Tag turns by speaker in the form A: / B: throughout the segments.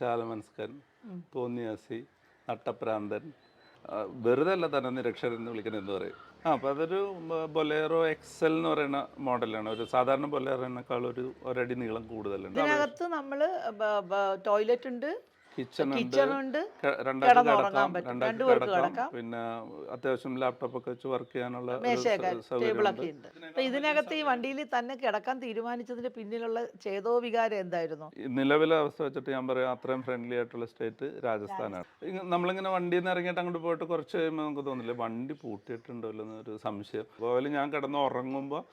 A: വിശാല മനസ്കൻ, തോന്നിയാസി, നട്ടപ്രാന്തൻ, വെറുതെ അല്ല തന്നെ നിരക്ഷരൻ എന്ന് വിളിക്കുന്നത് എന്ന് പറയും. അപ്പോൾ അതൊരു ബൊലേറോ എക്സൽ എന്ന് പറയുന്ന മോഡലാണ്. ഒരു സാധാരണ ബൊലേറോനേക്കാൾ ഒരടി നീളം കൂടുതലുണ്ട്.
B: ഇതിനകത്ത് നമ്മൾ ടോയ്ലറ്റ് ഉണ്ട്,
A: കിച്ചൺ ഉണ്ട്,
B: കിച്ചൺ ഉണ്ട്,
A: രണ്ടാൾക്ക്
B: കിടന്നുറങ്ങാൻ
A: കിടക്കാം,
B: പറ്റും,
A: രണ്ടാൾക്ക്
B: രണ്ടുപേർക്ക്
A: കിടക്കാം.
B: കിടക്കാം,
A: പിന്നെ അത്യാവശ്യം ലാപ്ടോപ്പ് ഒക്കെ വെച്ച് വർക്ക് ചെയ്യാനുള്ള ഒരു
B: മേശയൊക്കെ
A: സൗകര്യമുണ്ട്.
B: ടേബിളൊക്കെ ഉണ്ട്. അപ്പൊ ഇതിനകത്ത് ഈ വണ്ടിയിൽ തന്നെ കിടക്കാൻ തീരുമാനിച്ചതിന്റെ പിന്നിലുള്ള ചേതോ വികാരം എന്തായിരുന്നു?
A: ഈ നിലവിലെ അവസ്ഥ വെച്ചിട്ട് ഞാൻ പറയാം, അത്രയും ഫ്രണ്ട്ലി ആയിട്ടുള്ള സ്റ്റേറ്റ് രാജസ്ഥാനാണ്. നമ്മളിങ്ങനെ വണ്ടിയിൽ നിന്ന് ഇറങ്ങിയിട്ട് അങ്ങോട്ട് പോയിട്ട് കുറച്ച് കഴിയുമ്പോൾ നമുക്ക് തോന്നില്ല വണ്ടി പൂട്ടിയിട്ടുണ്ടല്ലോ എന്നൊരു സംശയം. അതുപോലെ ഞാൻ കിടന്ന് ഉറങ്ങുമ്പോൾ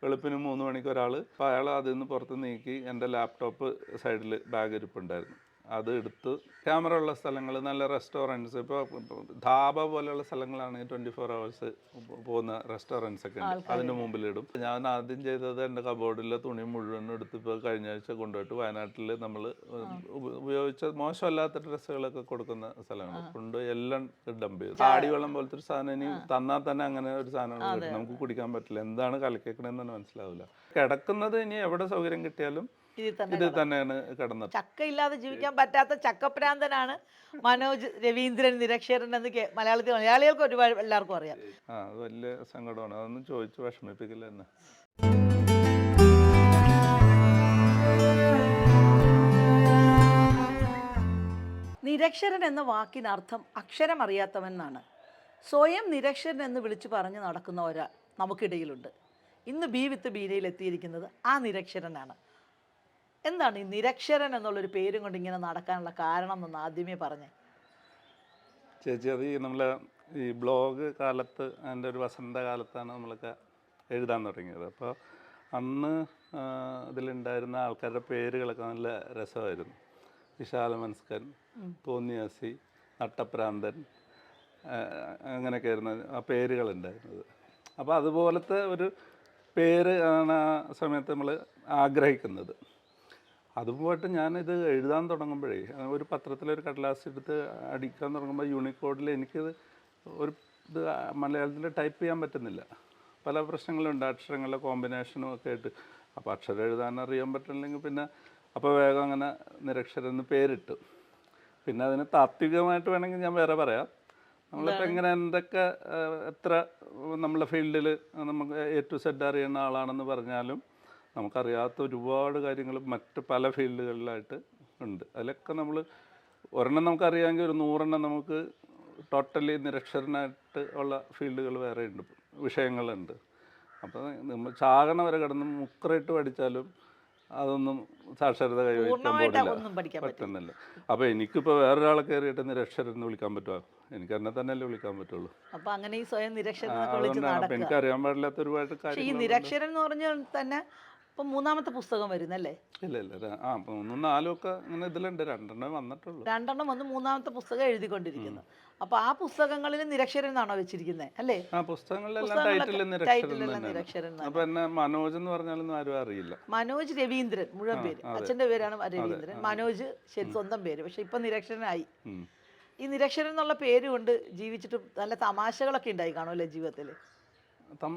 A: വെളുപ്പിന് 3 മണിക്ക് ഒരാൾ, അപ്പോൾ അയാൾ അതിൽ നിന്ന് പുറത്ത് നീക്കി എൻ്റെ ലാപ്ടോപ്പ് സൈഡിൽ ബാഗ് ഇരിപ്പുണ്ടായിരുന്നു, അത് എടുത്ത് ക്യാമറ ഉള്ള സ്ഥലങ്ങൾ, നല്ല റെസ്റ്റോറൻറ്റ്സ്, ഇപ്പോൾ ധാബ പോലെയുള്ള സ്ഥലങ്ങളാണെങ്കിൽ 24 hours പോകുന്ന റെസ്റ്റോറൻറ്റ്സ് ഒക്കെ ഉണ്ട്, അതിൻ്റെ മുമ്പിലിടും. ഞാൻ ആദ്യം ചെയ്തത് എൻ്റെ കബോർഡിലെ തുണി മുഴുവൻ എടുത്ത് ഇപ്പോൾ കഴിഞ്ഞ ആഴ്ച കൊണ്ടുപോയിട്ട് വയനാട്ടിൽ നമ്മൾ ഉപയോഗിച്ച മോശമല്ലാത്ത ഡ്രസ്സുകളൊക്കെ കൊടുക്കുന്ന സ്ഥലങ്ങൾ കൊണ്ടുപോയി എല്ലാം ഡംപ് ചെയ്തു. താടി വെള്ളം പോലത്തെ ഒരു സാധനം ഇനി തന്നാൽ തന്നെ അങ്ങനെ ഒരു സാധനമാണ് നമുക്ക് കുടിക്കാൻ പറ്റില്ല. എന്താണ് കളിക്കേക്കണെന്ന് തന്നെ മനസ്സിലാവില്ല. കിടക്കുന്നത് ഇനി എവിടെ സൗകര്യം കിട്ടിയാലും ഇത് തന്നെയാണ് കിടന്നത്.
B: ചക്ക ഇല്ലാതെ ജീവിക്കാൻ പറ്റാത്ത ചക്കപ്രാന്തനാണ് മനോജ് രവീന്ദ്രൻ നിരക്ഷരൻ എന്ന് മലയാളികൾക്ക് ഒരുപാട് എല്ലാവർക്കും അറിയാം.
A: അത് വലിയ സങ്കടമാണ്. അതൊന്നും ചോദിച്ചു വിഷമിപ്പിക്കില്ല എന്നെ.
B: നിരക്ഷരൻ എന്ന വാക്കിനർത്ഥം അക്ഷരം അറിയാത്തവൻ എന്നാണ്. സ്വയം നിരക്ഷരൻ എന്ന് വിളിച്ചു പറഞ്ഞ് നടക്കുന്ന ഒരാൾ നമുക്കിടയിലുണ്ട്. ഇന്ന് ബി വിത്ത് ബീനയിൽ എത്തിയിരിക്കുന്നത് ആ നിരക്ഷരനാണ്. എന്താണ് ഈ നിരക്ഷരൻ എന്നുള്ളൊരു പേരും കൊണ്ട് ഇങ്ങനെ നടക്കാനുള്ള കാരണം എന്നൊന്ന് ആദ്യമേ പറഞ്ഞേ.
A: ചേച്ചി, അത് നമ്മളെ ഈ ബ്ലോഗ് കാലത്ത്, അതിൻ്റെ ഒരു വസന്തകാലത്താണ് നമ്മളൊക്കെ എഴുതാൻ തുടങ്ങിയത്. അപ്പോൾ അന്ന് ഇതിലുണ്ടായിരുന്ന ആൾക്കാരുടെ പേരുകളൊക്കെ നല്ല രസമായിരുന്നു. വിശാല മനസ്കൻ, തോന്നിയാസി, നട്ടപ്രാന്തൻ, അങ്ങനെയൊക്കെ ആയിരുന്നു ആ പേരുകളുണ്ടായിരുന്നത്. അപ്പോൾ അതുപോലത്തെ ഒരു പേര് ആണ് ആ സമയത്ത് നമ്മൾ ആഗ്രഹിക്കുന്നത്. അതുപോയിട്ട് ഞാനിത് എഴുതാൻ തുടങ്ങുമ്പോഴേ, ഒരു പത്രത്തിലൊരു കടലാസ് എടുത്ത് അടിക്കാൻ തുടങ്ങുമ്പോൾ യൂണിക്കോഡിൽ എനിക്കിത് ഇത് മലയാളത്തിൽ ടൈപ്പ് ചെയ്യാൻ പറ്റുന്നില്ല. പല പ്രശ്നങ്ങളുണ്ട്, അക്ഷരങ്ങളുടെ കോമ്പിനേഷനും ഒക്കെ ആയിട്ട്. അപ്പോൾ അക്ഷരം എഴുതാൻ അറിയാൻ പറ്റില്ലെങ്കിൽ പിന്നെ അപ്പോൾ വേഗം അങ്ങനെ നിരക്ഷരം എന്ന് പേരിട്ടു. പിന്നെ അതിന് താത്വികമായിട്ട് വേണമെങ്കിൽ ഞാൻ വേറെ പറയാം. നമ്മളിപ്പോൾ എങ്ങനെ എന്തൊക്കെ എത്ര നമ്മളെ ഫീൽഡിൽ നമുക്ക് A to Z അറിയുന്ന ആളാണെന്ന് പറഞ്ഞാലും നമുക്കറിയാത്ത ഒരുപാട് കാര്യങ്ങൾ മറ്റ് പല ഫീൽഡുകളിലായിട്ട് ഉണ്ട്. അതിലൊക്കെ നമ്മൾ ഒരെണ്ണം നമുക്കറിയാമെങ്കിൽ ഒരു 100 നമുക്ക് ടോട്ടലി നിരക്ഷരനായിട്ട് ഉള്ള ഫീൽഡുകൾ വേറെ ഉണ്ട്, വിഷയങ്ങളുണ്ട്. അപ്പോൾ നമ്മൾ ചാകണ വരെ കിടന്ന് മുക്കറിട്ട് പഠിച്ചാലും അതൊന്നും സാക്ഷരത കൈവരിക്കാൻ പറ്റുന്നില്ല. അപ്പോൾ എനിക്കിപ്പോൾ വേറൊരാളെ കയറിയിട്ട് നിരക്ഷരൻ എന്ന് വിളിക്കാൻ പറ്റുമോ? എനിക്ക് എന്നെ തന്നെയല്ലേ വിളിക്കാൻ പറ്റുള്ളൂ.
B: അപ്പോൾ അങ്ങനെ ഈ സ്വയം നിരക്ഷരൻ
A: എനിക്കറിയാൻ പാടില്ലാത്ത ഒരുപാട് കാര്യം.
B: ഈ നിരക്ഷരൻ എന്ന് പറഞ്ഞാൽ തന്നെ ഇപ്പം 3ാമത്തെ പുസ്തകം വരുന്നല്ലേ?
A: ഇല്ല 3ഉം 4ഉം ഒക്കെ ഇങ്ങനെ ഇതിലുണ്ട്. 2 വന്നിട്ടുള്ളൂ.
B: 2 വന്ന് 3ാമത്തെ പുസ്തകം എഴുതിക്കൊണ്ടിരിക്കുന്നു. അപ്പോൾ ആ പുസ്തകങ്ങളിൽ നിരക്ഷരൻ എന്നാണോ വെച്ചിരിക്കുന്നത് അല്ലേ?
A: ആ പുസ്തകങ്ങളിലെല്ലാം നിരക്ഷരൻ. അപ്പൊ എന്നെ മനോജ് എന്ന് പറഞ്ഞാലൊന്നും ആരും അറിയില്ല.
B: മനോജ് രവീന്ദ്രൻ മുഴുവൻ പേര്. അച്ഛൻ്റെ പേരാണ് രവീന്ദ്രൻ. മനോജ് ശരി സ്വന്തം പേര്. പക്ഷെ ഇപ്പം നിരക്ഷരനായി. ഈ നിരക്ഷരൻ എന്നുള്ള പേര് കൊണ്ട് ജീവിച്ചിട്ട് നല്ല തമാശകളൊക്കെ ഉണ്ടായി കാണുമല്ലേ ജീവിതത്തിൽ?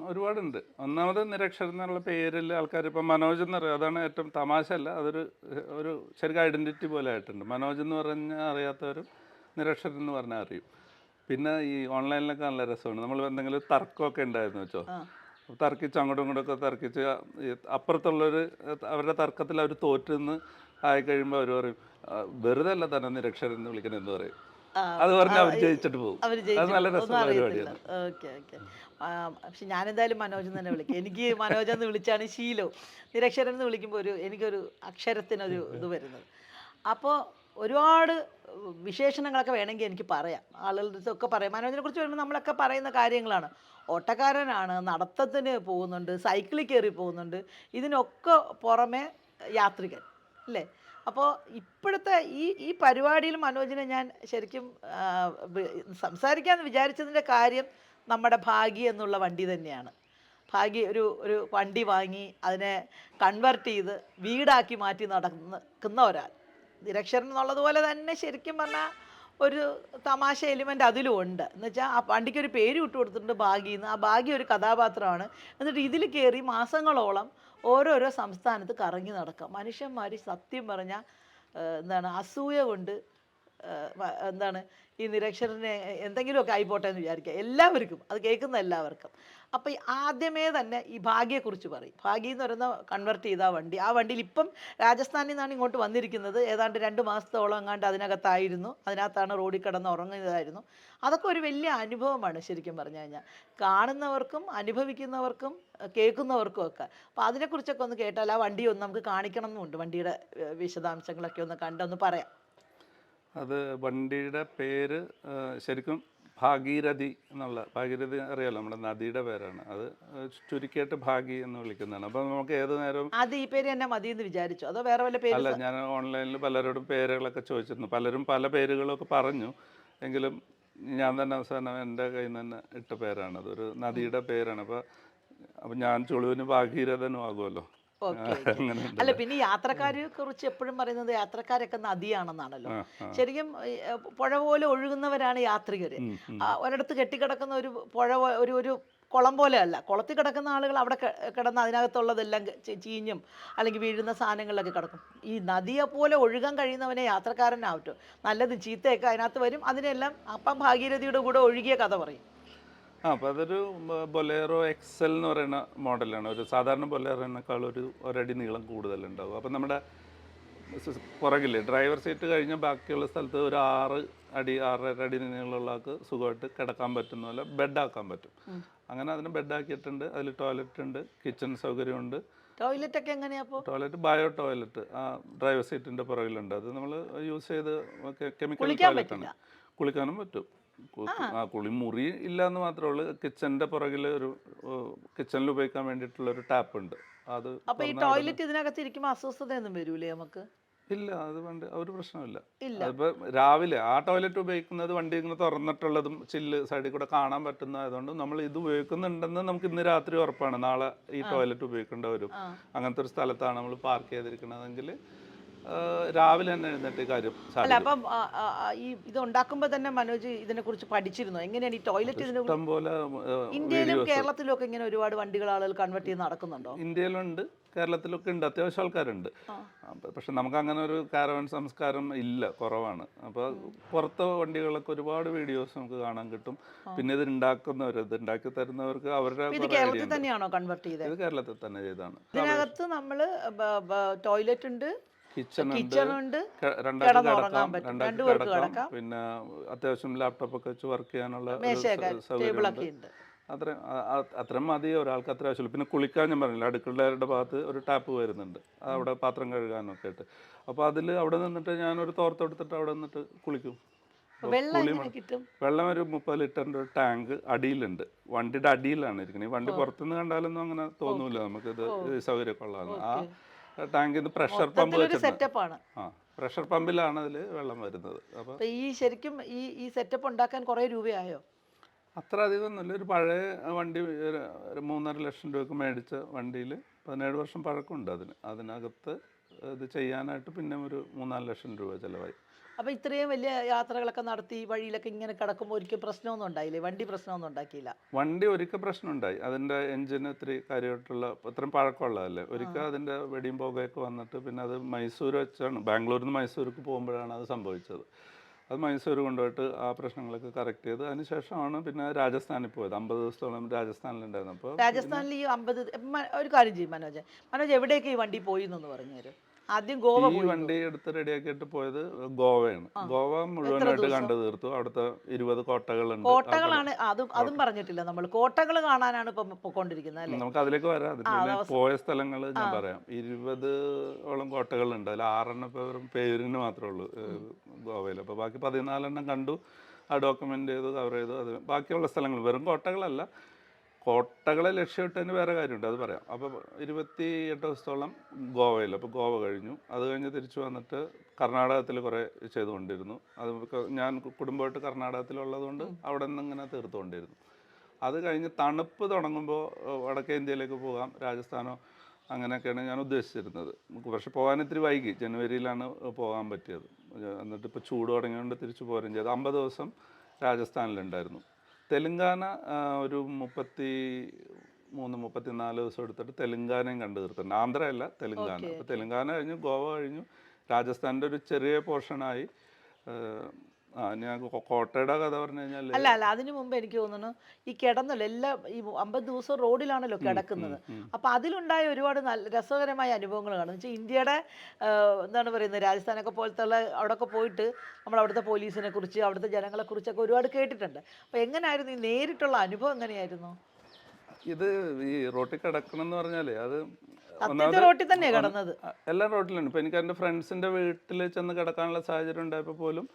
A: ഒരുപാടുണ്ട്. ഒന്നാമത് നിരക്ഷരൻ എന്നുള്ള പേരിൽ ആൾക്കാർ ഇപ്പം മനോജ് എന്ന് പറയും, അതാണ് ഏറ്റവും തമാശയല്ല, ഒരു ശരിക്കും ഐഡൻറ്റിറ്റി പോലെ ആയിട്ടുണ്ട്. മനോജ് എന്ന് പറഞ്ഞാൽ അറിയാത്തവരും നിരക്ഷരൻ എന്ന് പറഞ്ഞാൽ അറിയും. പിന്നെ ഈ ഓൺലൈനിലൊക്കെ നല്ല രസമാണ്. നമ്മൾ എന്തെങ്കിലും തർക്കമൊക്കെ ഉണ്ടായിരുന്നു വെച്ചോ, തർക്കിച്ച് അങ്ങോട്ടും ഇങ്ങോട്ടൊക്കെ തർക്കിച്ച് അപ്പുറത്തുള്ളവർ അവരുടെ തർക്കത്തിൽ അവർ തോറ്റെന്ന് ആയിക്കഴിയുമ്പോൾ അവർ പറയും, വെറുതെ അല്ല തന്നെ നിരക്ഷരൻ എന്ന് വിളിക്കുന്നത് എന്ന് പറയും. അത് പറഞ്ഞാൽ അവർ ജയിച്ചിട്ട് പോകും. അത് നല്ല രസമുള്ള പരിപാടിയാണ്.
B: പക്ഷെ ഞാനെന്തായാലും മനോജ് തന്നെ വിളിക്കും. എനിക്ക് മനോജ് എന്ന് വിളിച്ചാണ് ശീലവും. നിരക്ഷരൻ എന്ന് വിളിക്കുമ്പോൾ എനിക്കൊരു അക്ഷരത്തിനൊരു ഇത് വരുന്നത്. അപ്പോൾ ഒരുപാട് വിശേഷണങ്ങളൊക്കെ വേണമെങ്കിൽ എനിക്ക് പറയാം, ആളുകളുടെ അടുത്തൊക്കെ പറയാം. മനോജിനെ കുറിച്ച് വരുമ്പോൾ നമ്മളൊക്കെ പറയുന്ന കാര്യങ്ങളാണ്. ഓട്ടക്കാരനാണ്, നടത്തത്തിന് പോകുന്നുണ്ട്, സൈക്കിളിൽ കയറി പോകുന്നുണ്ട്, ഇതിനൊക്കെ പുറമെ യാത്രികൻ അല്ലേ? അപ്പോൾ ഇപ്പോഴത്തെ ഈ പരിപാടിയിൽ മനോജിനെ ഞാൻ ശരിക്കും സംസാരിക്കാമെന്ന് വിചാരിച്ചതിൻ്റെ കാര്യം നമ്മുടെ ഭാഗ്യ എന്നുള്ള വണ്ടി തന്നെയാണ്. ഭാഗ്യ ഒരു വണ്ടി വാങ്ങി അതിനെ കൺവെർട്ട് ചെയ്ത് വീടാക്കി മാറ്റി നടക്കുന്ന ഒരാൾ. നിരക്ഷരൻ എന്നുള്ളതുപോലെ തന്നെ ശരിക്കും പറഞ്ഞാൽ ഒരു തമാശ എലിമെൻ്റ് അതിലും ഉണ്ട്. എന്ന് വെച്ചാൽ ആ വണ്ടിക്കൊരു പേര് ഇട്ട് കൊടുത്തിട്ടുണ്ട് ഭാഗ്യെന്ന്. ആ ഭാഗ്യ ഒരു കഥാപാത്രമാണ്. എന്നിട്ട് ഇതിൽ കയറി മാസങ്ങളോളം ഓരോരോ സംസ്ഥാനത്ത് കറങ്ങി നടക്കുക. മനുഷ്യന്മാർ സത്യം പറഞ്ഞാൽ എന്താണ് അസൂയ കൊണ്ട് എന്താണ് ഈ നിരക്ഷരനെ എന്തെങ്കിലുമൊക്കെ ആയിപ്പോട്ടെ എന്ന് വിചാരിക്കുക എല്ലാവർക്കും, അത് കേൾക്കുന്ന എല്ലാവർക്കും. അപ്പോൾ ഈ ആദ്യമേ തന്നെ ഈ ഭാഗ്യയെക്കുറിച്ച് പറയും. ഭാഗ്യ എന്ന് പറയുന്ന കൺവെർട്ട് ചെയ്ത ആ വണ്ടിയിൽ ഇപ്പം രാജസ്ഥാനിൽ നിന്നാണ് ഇങ്ങോട്ട് വന്നിരിക്കുന്നത്. ഏതാണ്ട് 2 മാസത്തോളം എങ്ങാണ്ട് അതിനകത്തായിരുന്നു. അതിനകത്താണ് റോഡിൽ കിടന്ന് ഉറങ്ങുന്നതായിരുന്നു. അതൊക്കെ ഒരു വലിയ അനുഭവമാണ് ശരിക്കും പറഞ്ഞു കഴിഞ്ഞാൽ, കാണുന്നവർക്കും അനുഭവിക്കുന്നവർക്കും കേൾക്കുന്നവർക്കും ഒക്കെ. അപ്പോൾ അതിനെക്കുറിച്ചൊക്കെ ഒന്ന് കേട്ടാൽ ആ വണ്ടി ഒന്ന് നമുക്ക് കാണിക്കണം എന്നുണ്ട്. വണ്ടിയുടെ വിശദാംശങ്ങളൊക്കെ ഒന്ന് കണ്ടൊന്ന് പറയാം.
A: അത് വണ്ടിയുടെ പേര് ശരിക്കും ഭാഗീരഥി എന്നുള്ള, ഭാഗീരഥി അറിയാലോ, നമ്മുടെ നദിയുടെ പേരാണ്. അത് ചുരുക്കിയിട്ട് ഭാഗി എന്ന് വിളിക്കുന്നതാണ്. അപ്പോൾ നമുക്ക് ഏത് നേരവും
B: അത് ഈ പേര് തന്നെ മതി എന്ന് വിചാരിച്ചു, അതോ വേറെ വല്ല പേര്?
A: അല്ല, ഞാൻ ഓൺലൈനിൽ പലരോടും പേരുകളൊക്കെ ചോദിച്ചിരുന്നു. പലരും പല പേരുകളൊക്കെ പറഞ്ഞു. എങ്കിലും ഞാൻ തന്നെ അവസാനം എൻ്റെ കയ്യിൽ നിന്ന് തന്നെ ഇട്ട പേരാണ്. അതൊരു നദിയുടെ പേരാണ്. അപ്പോൾ ഞാൻ ചുളുവിന് ഭാഗീരഥനും ആകുമല്ലോ.
B: ഓക്കെ. അല്ല, പിന്നെ യാത്രക്കാരെ കുറിച്ച് എപ്പോഴും പറയുന്നത് യാത്രക്കാരൊക്കെ നദിയാണെന്നാണല്ലോ. ശരിക്കും പുഴ പോലെ ഒഴുകുന്നവരാണ് യാത്രികര്. ഒരിടത്ത് കെട്ടിക്കിടക്കുന്ന ഒരു പുഴ ഒരു കുളം പോലെ അല്ല. കുളത്തിൽ കിടക്കുന്ന ആളുകൾ അവിടെ കിടന്ന് അതിനകത്തുള്ളതെല്ലാം ചീഞ്ഞും അല്ലെങ്കിൽ വീഴുന്ന സാധനങ്ങളിലൊക്കെ കിടക്കും. ഈ നദിയെ പോലെ ഒഴുകാൻ കഴിയുന്നവനെ യാത്രക്കാരനാവട്ടോ. നല്ലതും ചീത്തയൊക്കെ അതിനകത്ത് വരും. അതിനെല്ലാം അപ്പം ഭാഗീരഥിയുടെ കൂടെ ഒഴുകിയ കഥ പറയും.
A: അപ്പോൾ അതൊരു ബൊലേറോ എക്സൽ എന്ന് പറയുന്ന മോഡലാണ്. ഒരു സാധാരണ ബൊലേറോനേക്കാൾ ഒരടി നീളം കൂടുതലുണ്ടാവും. അപ്പോൾ നമ്മുടെ പുറകിൽ ഡ്രൈവർ സീറ്റ് കഴിഞ്ഞാൽ ബാക്കിയുള്ള സ്ഥലത്ത് ഒരു 6 അടി 6.5 അടി നീളമുള്ള ആൾക്ക് സുഖമായിട്ട് കിടക്കാൻ പറ്റുന്ന പോലെ ബെഡാക്കാൻ പറ്റും. അങ്ങനെ അതിന് ബെഡാക്കിയിട്ടുണ്ട്. അതിൽ ടോയ്ലറ്റ് ഉണ്ട്, കിച്ചൺ സൗകര്യമുണ്ട്.
B: ടോയ്ലറ്റ് ഒക്കെ എങ്ങനെയാ?
A: ടോയ്ലറ്റ് ബയോ ടോയ്ലറ്റ് ആ ഡ്രൈവർ സീറ്റിൻ്റെ പുറകിലുണ്ട്. അത് നമ്മൾ യൂസ് ചെയ്ത് കെമിക്കൽ ടോയ്ലറ്റാണ്. കുളിക്കാനും പറ്റും. കുളിമുറി ഇല്ല എന്ന് മാത്രമേ ഉള്ളൂ. കിച്ചൻ്റെ പുറകിൽ ഒരു കിച്ചണിൽ ഉപയോഗിക്കാൻ വേണ്ടിയിട്ടുള്ള ഒരു ടാപ്പ് ഉണ്ട്. അത്
B: അപ്പോൾ ഈ ടോയ്ലറ്റ് ഇതിനകത്ത് ഇരിക്കുമ്പോൾ അസ്വസ്ഥതയൊന്നും വരൂലേ നമുക്ക്?
A: ഇല്ല, അത് വേണ്ട, ഒരു പ്രശ്നമില്ല. അതിപ്പോൾ രാവിലെ ആ ടോയ്ലറ്റ് ഉപയോഗിക്കുന്നത് വണ്ടി ഇങ്ങനെ തുറന്നിട്ടുള്ളതും ചില്ല് സൈഡിൽ കൂടെ കാണാൻ പറ്റുന്നതായതുകൊണ്ട് നമ്മൾ ഇത് ഉപയോഗിക്കുന്നുണ്ടെന്ന് നമുക്ക് ഇന്ന് രാത്രി ഉറപ്പാണ്. നാളെ ഈ ടോയ്ലറ്റ് ഉപയോഗിക്കേണ്ടി വരും. അങ്ങനത്തെ ഒരു സ്ഥലത്താണ് നമ്മൾ പാർക്ക് ചെയ്തിരിക്കണതെങ്കിൽ രാവിലെ തന്നെ എഴുന്നേറ്റ് കാര്യം.
B: അല്ല, അപ്പം ഈ ഇത് ഉണ്ടാക്കുമ്പോൾ തന്നെ മനോജ് ഇതിനെ കുറിച്ച് പഠിച്ചിരുന്നോ? എങ്ങനെയാണ് ഈ ടോയ്ലറ്റ്?
A: ഇഷ്ടം പോലെ
B: ഇന്ത്യയിലും കേരളത്തിലും ഒക്കെ ഇങ്ങനെ ഒരുപാട് വണ്ടികൾ ആളുകൾ കൺവെർട്ട് ചെയ്ത് നടക്കുന്നുണ്ടോ?
A: ഇന്ത്യയിലുണ്ട്, കേരളത്തിലൊക്കെ ഉണ്ട്, അത്യാവശ്യം ആൾക്കാരുണ്ട്. പക്ഷെ നമുക്ക് അങ്ങനെ ഒരു കാരവൻ സംസ്കാരം ഇല്ല, കുറവാണ്. അപ്പോൾ പുറത്തെ വണ്ടികളൊക്കെ ഒരുപാട് വീഡിയോസ് നമുക്ക് കാണാൻ കിട്ടും. പിന്നെ ഇത് ഉണ്ടാക്കുന്നവർ, ഇത് ഉണ്ടാക്കി തരുന്നവർക്ക് അവരുടെ
B: കേരളത്തിൽ തന്നെയാണോ കൺവെർട്ട് ചെയ്തത്?
A: ഇത് കേരളത്തിൽ തന്നെ ചെയ്താണ്.
B: ഇതിനകത്ത് നമ്മൾ ടോയ്ലറ്റ് ഉണ്ട്, കിച്ചൺ ഉണ്ട്,
A: കിടക്കാം, പിന്നെ അത്യാവശ്യം ലാപ്ടോപ്പ് ഒക്കെ വെച്ച് വർക്ക് ചെയ്യാനുള്ള സൗകര്യം. അത്രയും മതി ഒരാൾക്ക്, അത്ര ആവശ്യമില്ല. പിന്നെ കുളിക്കാൻ ഞാൻ പറഞ്ഞില്ല, അടുക്കളയുടെ ഭാഗത്ത് ഒരു ടാപ്പ് വരുന്നുണ്ട്, അവിടെ പാത്രം കഴുകാനൊക്കെ ആയിട്ട്. അപ്പോൾ അതിൽ അവിടെ നിന്നിട്ട് ഞാനൊരു തോർത്തെടുത്തിട്ട് അവിടെ നിന്നിട്ട് കുളിക്കും. വെള്ളം ഒരു 30 ലിറ്ററിൻ്റെ ഒരു ടാങ്ക് അടിയിലുണ്ട്. വണ്ടിയുടെ അടിയിലാണ് ഇരിക്കുന്നത്. ഈ വണ്ടി പുറത്തുനിന്ന് കണ്ടാലൊന്നും അങ്ങനെ തോന്നൂല നമുക്കിത് സൗകര്യമൊക്കെ ഉള്ളതാണ്. ആ ടാങ്കിൽ നിന്ന് പ്രഷർ പമ്പ്
B: സെറ്റപ്പാണ്.
A: പ്രഷർ പമ്പിലാണ് അതിൽ വെള്ളം വരുന്നത്. അപ്പോൾ
B: ഈ ശരിക്കും ഈ സെറ്റപ്പ് ഉണ്ടാക്കാൻ കുറേ രൂപയായോ?
A: അത്ര അധികമൊന്നുമില്ല. ഒരു പഴയ വണ്ടി ഒരു 3.5 ലക്ഷം രൂപയ്ക്ക് മേടിച്ച വണ്ടിയിൽ 17 വർഷം പഴക്കമുണ്ട്. അതിനകത്ത് ഇത് ചെയ്യാനായിട്ട് പിന്നെ ഒരു 3-4 ലക്ഷം രൂപ ചിലവായി.
B: അപ്പോൾ ഇത്രയും വലിയ യാത്രകളൊക്കെ നടത്തി വഴിയിലൊക്കെ ഇങ്ങനെ കിടക്കുമ്പോൾ ഒരിക്കൽ പ്രശ്നമൊന്നും ഉണ്ടായില്ലേ? വണ്ടി പ്രശ്നമൊന്നും ഉണ്ടാക്കിയില്ല?
A: വണ്ടി ഒരിക്കൽ പ്രശ്നമുണ്ടായി. അതിൻ്റെ എൻജിന് ഇത്തിരി കാര്യമായിട്ടുള്ള ഇത്രയും പഴക്കമുള്ളതല്ലേ. ഒരിക്കൽ അതിൻ്റെ വെടിയും പുകയൊക്കെ വന്നിട്ട് പിന്നെ അത് മൈസൂർ വെച്ചാണ്, ബാംഗ്ലൂരിൽ നിന്ന് മൈസൂർക്ക് പോകുമ്പോഴാണ് അത് സംഭവിച്ചത്. അത് മൈസൂർ കൊണ്ടുപോയിട്ട് ആ പ്രശ്നങ്ങളൊക്കെ കറക്റ്റ് ചെയ്ത് അതിനുശേഷമാണ് പിന്നെ രാജസ്ഥാനിൽ പോയത്. 50 ദിവസത്തോളം രാജസ്ഥാനിലുണ്ടായിരുന്നു. അപ്പോൾ
B: രാജസ്ഥാനിൽ ഈ 50 ഒരു കാര്യം ചെയ്യും മനോജ് എവിടേക്ക് ഈ വണ്ടി പോയി എന്നൊന്ന് പറഞ്ഞുതരും. ആദ്യം ഗോവ.
A: ഈ വണ്ടി എടുത്ത് റെഡിയാക്കിയിട്ട് പോയത് ഗോവയാണ്. ഗോവ മുഴുവനായിട്ട് കണ്ടു തീർത്തു. അവിടുത്തെ 20 കോട്ടകളുണ്ട്.
B: കോട്ടകളാണ്, അതും പറഞ്ഞിട്ടില്ല നമ്മൾ. കോട്ടകൾ കാണാനാണ് ഇപ്പൊ പോയിക്കൊണ്ടിരിക്കുന്നത് അല്ലേ?
A: നമുക്ക് അതിലേക്ക് വരാം. അതിൽ പോയ സ്ഥലങ്ങൾ ഞാൻ പറയാം. 20ഓളം കോട്ടകളുണ്ട്. അതിൽ 6 പേരിന് മാത്രമേ ഉള്ളൂ ഗോവയിൽ. അപ്പോൾ ബാക്കി 14 കണ്ടു, ആ ഡോക്യുമെന്റ് ചെയ്തു, കവർ ചെയ്തു. അത് ബാക്കിയുള്ള സ്ഥലങ്ങൾ വെറും കോട്ടകളല്ല, കോട്ടകളെ ലക്ഷ്യമിട്ടതിന് വേറെ കാര്യമുണ്ട്, അത് പറയാം. അപ്പോൾ 28 ദിവസത്തോളം ഗോവയിൽ. അപ്പോൾ ഗോവ കഴിഞ്ഞു. അത് കഴിഞ്ഞ് തിരിച്ചു വന്നിട്ട് കർണാടകത്തിൽ കുറേ ചെയ്തുകൊണ്ടിരുന്നു. അത് ഞാൻ കുടുംബമായിട്ട് കർണാടകത്തിലുള്ളതുകൊണ്ട് അവിടെ നിന്ന് ഇങ്ങനെ തീർത്തുകൊണ്ടിരുന്നു. അത് കഴിഞ്ഞ് തണുപ്പ് തുടങ്ങുമ്പോൾ വടക്കേ ഇന്ത്യയിലേക്ക് പോകാം, രാജസ്ഥാനോ അങ്ങനെയൊക്കെയാണ് ഞാൻ ഉദ്ദേശിച്ചിരുന്നത്. പക്ഷെ പോകാൻ ഇത്തിരി വൈകി, ജനുവരിയിലാണ് പോകാൻ പറ്റിയത്. എന്നിട്ട് ഇപ്പോൾ ചൂട് തുടങ്ങിയതുകൊണ്ട് തിരിച്ചു പോരുകയും ചെയ്തു. 50 ദിവസം രാജസ്ഥാനിലുണ്ടായിരുന്നു. തെലുങ്കാന ഒരു 33-34 ദിവസം എടുത്തിട്ട് തെലുങ്കാനയും കണ്ടു തീർത്തിട്ടുണ്ട്. ആന്ധ്രയല്ല, തെലുങ്കാന. അപ്പോൾ തെലുങ്കാന കഴിഞ്ഞു, ഗോവ കഴിഞ്ഞു, രാജസ്ഥാൻ്റെ ഒരു ചെറിയ പോർഷനായി. ഞാൻ കോട്ടയുടെ കഥ പറഞ്ഞു കഴിഞ്ഞാൽ
B: അല്ല അല്ല അതിനു മുമ്പ് എനിക്ക് തോന്നുന്നു ഈ കിടന്നല്ലോ എല്ലാ ഈ 50 ദിവസവും റോഡിലാണല്ലോ കിടക്കുന്നത്. അപ്പം അതിലുണ്ടായ ഒരുപാട് നല്ല രസകരമായ അനുഭവങ്ങൾ കാണും. എന്ന് വെച്ചാൽ ഇന്ത്യയുടെ എന്താണ് പറയുന്നത്, രാജസ്ഥാനൊക്കെ പോലത്തെ ഉള്ള അവിടെയൊക്കെ പോയിട്ട് നമ്മൾ അവിടുത്തെ പോലീസിനെ കുറിച്ച് അവിടുത്തെ ജനങ്ങളെ കുറിച്ചൊക്കെ ഒരുപാട് കേട്ടിട്ടുണ്ട്. അപ്പം എങ്ങനെയായിരുന്നു ഈ നേരിട്ടുള്ള അനുഭവം, എങ്ങനെയായിരുന്നു?
A: ഇത് ഈ റോട്ടിൽ കിടക്കണം എന്ന് പറഞ്ഞാൽ അത്
B: സത്യത്തിൽ റോട്ടിൽ തന്നെയാണ് കിടന്നത്.
A: എല്ലാ റോട്ടിലുണ്ട്. ഇപ്പം എനിക്ക് എൻ്റെ ഫ്രണ്ട്സിൻ്റെ വീട്ടിൽ ചെന്ന് കിടക്കാനുള്ള സാഹചര്യം ഉണ്ടായപ്പോൾ പോലും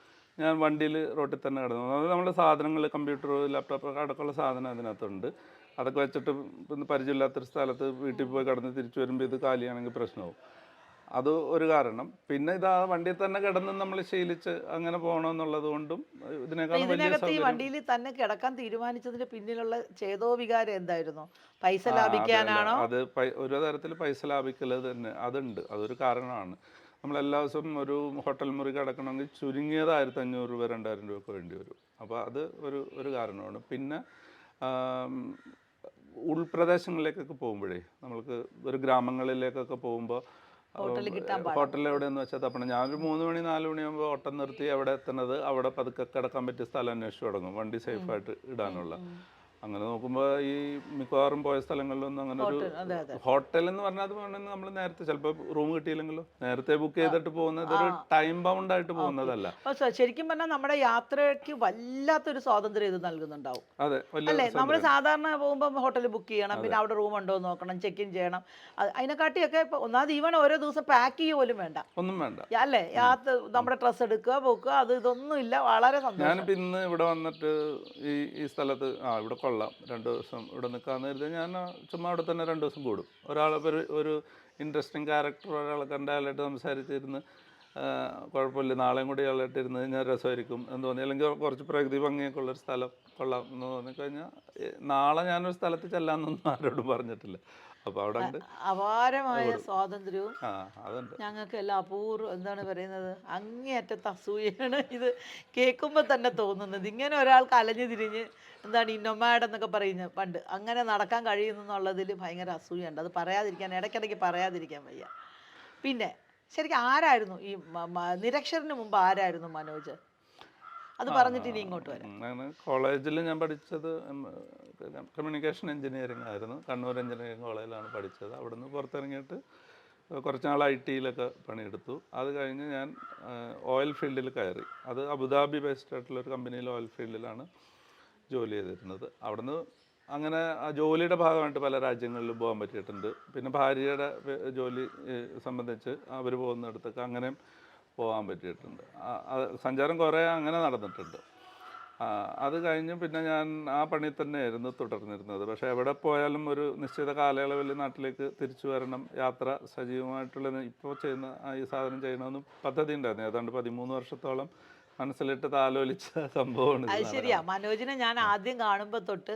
A: ഞാൻ വണ്ടിയിൽ റോട്ടിൽ തന്നെ കിടന്നു. അത് നമ്മുടെ സാധനങ്ങൾ, കമ്പ്യൂട്ടർ, ലാപ്ടോപ്പ് അടക്കമുള്ള സാധനം അതിനകത്തുണ്ട്. അതൊക്കെ വെച്ചിട്ട് ഇപ്പം പരിചയമില്ലാത്തൊരു സ്ഥലത്ത് വീട്ടിൽ പോയി കിടന്ന് തിരിച്ചു വരുമ്പോൾ ഇത് കാലിയാണെങ്കിൽ പ്രശ്നമാവും. അത് ഒരു കാരണം. പിന്നെ ഇത് ആ വണ്ടിയിൽ തന്നെ കിടന്ന് നമ്മൾ ശീലിച്ച് അങ്ങനെ പോകണമെന്നുള്ളത് കൊണ്ടും ഇതിനേക്കാളും വലിയ
B: ഇതിനകത്ത് ഈ
A: സൗകര്യം.
B: വണ്ടിയിൽ തന്നെ കിടക്കാൻ തീരുമാനിച്ചതിന് പിന്നിലുള്ള ചേതോവികാരം എന്തായിരുന്നു? പൈസ ലാഭിക്കാനാണോ?
A: അത് ഒരു തരത്തിൽ പൈസ ലാഭിക്കൽ തന്നെ അതുണ്ട്. അതൊരു കാരണമാണ്. നമ്മൾ എല്ലാ ദിവസവും ഒരു ഹോട്ടൽ മുറി കിടക്കണമെങ്കിൽ ചുരുങ്ങിയത് 1500 രൂപ 2000 രൂപ ഒക്കെ വേണ്ടി വരും. അപ്പോൾ അത് ഒരു കാരണമാണ്. പിന്നെ ഉൾപ്രദേശങ്ങളിലേക്കൊക്കെ പോകുമ്പോഴേ നമ്മൾക്ക് ഒരു ഗ്രാമങ്ങളിലേക്കൊക്കെ പോകുമ്പോൾ ഹോട്ടലിൽ എവിടെയെന്ന് വെച്ചാൽ തപ്പണം. ഞാനൊരു 3 മണി 4 മണിയാകുമ്പോൾ ഓട്ടം നിർത്തി അവിടെ എത്തുന്നത് അവിടെ പതുക്കെ കിടക്കാൻ പറ്റിയ സ്ഥലം അന്വേഷിച്ച് തുടങ്ങും, വണ്ടി സേഫായിട്ട് ഇടാനുള്ള. അങ്ങനെ നോക്കുമ്പോൾ ഈ മിക്കവാറും പോയ സ്ഥലങ്ങളിലൊന്നും അങ്ങനെ ഒരു ഹോട്ടൽ എന്ന് പറഞ്ഞാൽ അത് വേണമെങ്കിൽ നമ്മൾ നേരത്തെ ചിലപ്പോൾ റൂം കിട്ടിയില്ലെങ്കിലോ നേരത്തെ ബുക്ക് ചെയ്തിട്ട് പോകുന്നത് ഒരു ടൈം ബൗണ്ട് ആയിട്ട് പോകുന്നതല്ല.
B: ശരിക്കും പറഞ്ഞാൽ നമ്മുടെ യാത്രയ്ക്ക് വല്ലാത്തൊരു സ്വാതന്ത്ര്യം ഇത് നൽകുന്നുണ്ടാവും.
A: അതെ,
B: അല്ലേ? നമ്മൾ സാധാരണ പോകുമ്പോൾ ഹോട്ടൽ ബുക്ക് ചെയ്യണം, പിന്നെ അവിടെ റൂം ഉണ്ടോ എന്ന് നോക്കണം, ചെക്ക് ഇൻ ചെയ്യണം. അതിനെക്കാട്ടിയൊക്കെ ഇപ്പോൾ ഒന്നാമത് ഈവൻ ഓരോ ദിവസം പാക്ക് ചെയ്യുക പോലും വേണ്ട,
A: ഒന്നും വേണ്ട.
B: അല്ലേ? നമ്മുടെ ഡ്രസ്സ് എടുക്കുക, പോക്കുക, ഇതൊന്നും ഇല്ല. വളരെ സന്തോഷം.
A: ഞാനിപ്പോൾ ഇന്ന് ഇവിടെ വന്നിട്ട് ഈ സ്ഥലത്ത് ഇവിടെ കൊള്ളാം 2 ദിവസം ഇവിടെ നിൽക്കാമെന്ന് കരുതി ഞാൻ ചുമ്മാ അവിടെ തന്നെ 2 ദിവസം കൂടും. ഒരാളിപ്പോൾ ഒരു ഇൻട്രസ്റ്റിംഗ് ക്യാരക്ടർ ഒരാളെ കണ്ടാലായിട്ട് സംസാരിച്ചിരുന്ന് കുഴപ്പമില്ല, നാളെയും കൂടി ആളായിട്ട് ഇരുന്ന് കഴിഞ്ഞാൽ രസമായിരിക്കും എന്ന് തോന്നി. അല്ലെങ്കിൽ കുറച്ച് പ്രകൃതി ഭംഗിയൊക്കെ ഉള്ളൊരു സ്ഥലം കൊള്ളാം എന്ന് തോന്നിക്കഴിഞ്ഞാൽ നാളെ ഞാനൊരു സ്ഥലത്ത് ചെല്ലാമെന്നൊന്നും ആരോടും പറഞ്ഞിട്ടില്ല. അപ്പോൾ അവിടെ ഉണ്ട്
B: അപാരമായ സ്വാതന്ത്ര്യവും
A: അതുണ്ട്.
B: ഞങ്ങൾക്ക് എല്ലാം അപൂർവം. എന്താണ് പറയുന്നത്, അങ്ങേയറ്റത്തെ അസൂയാണ് ഇത് കേൾക്കുമ്പോൾ തന്നെ തോന്നുന്നത്. ഇങ്ങനെ ഒരാൾക്ക് അലഞ്ഞു തിരിഞ്ഞ് എന്താണ് ഈ നൊമാഡ് എന്നൊക്കെ പറയുന്നത് പണ്ട് അങ്ങനെ നടക്കാൻ കഴിയുന്നുള്ളതിൽ ഭയങ്കര അസൂയുണ്ട്. അത് ഇടയ്ക്കിടയ്ക്ക് പറയാതിരിക്കാൻ വയ്യ. പിന്നെ ശരിക്കും ആരായിരുന്നു ഈ നിരക്ഷരന് മുമ്പ് ആരായിരുന്നു മനോജ്? അത് പറഞ്ഞിട്ട് ഇനി ഇങ്ങോട്ട് വരാം.
A: കോളേജിൽ ഞാൻ പഠിച്ചത് കമ്മ്യൂണിക്കേഷൻ എഞ്ചിനീയറിംഗ് ആയിരുന്നു. കണ്ണൂർ എഞ്ചിനീയറിംഗ് കോളേജിലാണ് പഠിച്ചത്. അവിടുന്ന് പുറത്തിറങ്ങിയിട്ട് കുറച്ച് നാൾ IT-ലൊക്കെ പണിയെടുത്തു. അത് കഴിഞ്ഞ് ഞാൻ ഓയിൽ ഫീൽഡിൽ കയറി. അത് അബുദാബി ബേസ്ഡ് ആയിട്ടുള്ളൊരു കമ്പനിയിൽ ഓയിൽ ഫീൽഡിലാണ് ജോലി ചെയ്തിരുന്നത്. അവിടുന്ന് അങ്ങനെ ആ ജോലിയുടെ ഭാഗമായിട്ട് പല രാജ്യങ്ങളിലും പോകാൻ പറ്റിയിട്ടുണ്ട്. പിന്നെ ഭാര്യയുടെ ജോലി സംബന്ധിച്ച് അവർ പോകുന്നിടത്തൊക്കെ അങ്ങനെയും പോകാൻ പറ്റിയിട്ടുണ്ട്. സഞ്ചാരം കുറേ അങ്ങനെ നടന്നിട്ടുണ്ട്. അത് കഴിഞ്ഞ് പിന്നെ ഞാൻ ആ പണി തന്നെയായിരുന്നു തുടർന്നിരുന്നത്. പക്ഷേ എവിടെ പോയാലും ഒരു നിശ്ചിത കാലയളവിൽ നാട്ടിലേക്ക് തിരിച്ചു വരണം, യാത്ര സജീവമായിട്ടുള്ള ഇപ്പോൾ ചെയ്യുന്ന ഈ സാധനം ചെയ്യണമെന്ന് പദ്ധതി ഉണ്ടായിരുന്നു. ഏതാണ്ട് 13 വർഷത്തോളം മനസ്സിലിട്ട് താലോലിച്ച സംഭവമാണ്.
B: അത് ശരിയാ. മനോജിനെ ഞാൻ ആദ്യം കാണുമ്പോൾ തൊട്ട്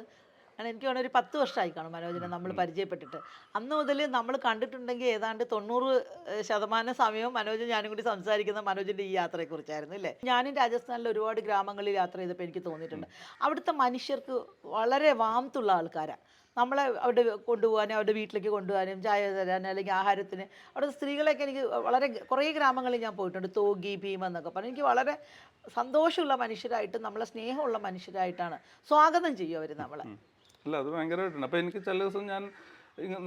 B: എനിക്ക് വേണം ഒരു 10 വർഷമായി കാണും മനോജിനെ നമ്മൾ പരിചയപ്പെട്ടിട്ട്. അന്ന് മുതൽ നമ്മൾ കണ്ടിട്ടുണ്ടെങ്കിൽ ഏതാണ്ട് 90% സമയവും മനോജും ഞാനും കൂടി സംസാരിക്കുന്ന മനോജിൻ്റെ ഈ യാത്രയെക്കുറിച്ചായിരുന്നു, ഇല്ലേ? ഞാനും രാജസ്ഥാനിൽ ഒരുപാട് ഗ്രാമങ്ങളിൽ യാത്ര ചെയ്തപ്പോൾ എനിക്ക് തോന്നിയിട്ടുണ്ട് അവിടുത്തെ മനുഷ്യർക്ക് വളരെ വാംത്തുള്ള ആൾക്കാരാണ്. നമ്മളെ അവിടെ കൊണ്ടുപോകാനും അവരുടെ വീട്ടിലേക്ക് കൊണ്ടുപോകാനും ചായ തരാനും അല്ലെങ്കിൽ ആഹാരത്തിന് അവിടുത്തെ സ്ത്രീകളെയൊക്കെ എനിക്ക് വളരെ കുറേ ഗ്രാമങ്ങളിൽ ഞാൻ പോയിട്ടുണ്ട്. തോഗി, ഭീമ എന്നൊക്കെ പറഞ്ഞു. എനിക്ക് വളരെ സന്തോഷമുള്ള മനുഷ്യരായിട്ട്, നമ്മളെ സ്നേഹമുള്ള മനുഷ്യരായിട്ടാണ് സ്വാഗതം ചെയ്യും അവർ നമ്മളെ.
A: അല്ല, അത് ഭയങ്കരമായിട്ടുണ്ട്. അപ്പോൾ എനിക്ക് ചില ദിവസം